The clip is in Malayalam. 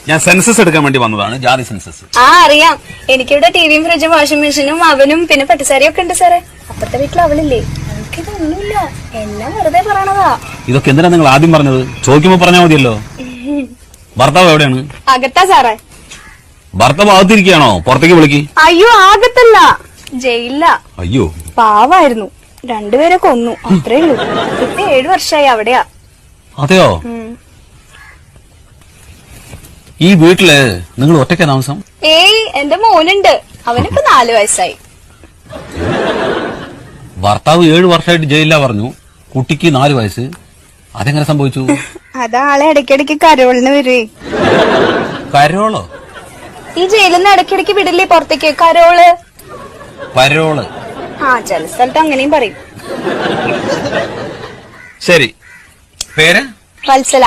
ഞാൻ സെൻസസ് എടുക്കാൻ വേണ്ടി വന്നതാണ്, ജാതി സെൻസസ്. ആ അറിയാം. എനിക്കിവിടെ ടിവിയും ഫ്രിഡ്ജും വാഷിംഗ് മെഷീനും അവനും പിന്നെ പട്ടുസാരിയും ഒക്കെ ഉണ്ട് സാറേ. അപ്പുറത്തെ വീട്ടിൽ അവളില്ലേ, അവൾക്കിതൊന്നുമില്ല, എല്ലാം വെറുതെ പറയണതാ. ഇതൊക്കെ എന്തിനാ നിങ്ങൾ ആദ്യം പറഞ്ഞത്? ചോദിക്കുമ്പോ പറഞ്ഞാൽ മതിയല്ലോ. ഭർത്താവ് എവിടെയാണ്? അകത്താ സാറേ. ഭർത്താവ് അകത്തിരിക്കുകയാണോ? പുറത്തേക്ക് വിളിക്ക്. അയ്യോ ആകത്തല്ല, ജയിലില്ല. അയ്യോ പാവായിരുന്നു, രണ്ടുപേരെ കൊന്നു, അത്രേ ഉള്ളൂ. ഇപ്പൊ 7 വർഷമായി അവിടെയാ. അതെയോ? ഈ വീട്ടില് നിങ്ങൾ ഒറ്റയ്ക്കാ താമസം? ഏയ് എന്റെ മോനുണ്ട്, അവനിപ്പോ 4 വയസ്സായി. ഭർത്താവ് 7 വർഷമായിട്ട് ജയിലിലാ പറഞ്ഞു, കുട്ടിക്ക് 4 വയസ്സ്. അതെങ്ങനെ സംഭവിച്ചു? അതാളെ ഇടയ്ക്കിടയ്ക്ക് കരോളിന് വരുവേ. കരോളോ? ഈ ജയിലിൽ നിന്ന് ഇടയ്ക്കിടയ്ക്ക് വിടില്ലേ പുറത്തേക്ക്, കരോള്. പരോള്? ആ ചില സ്ഥലത്ത് അങ്ങനെയും പറയും. ശരി, പേര്? വത്സല.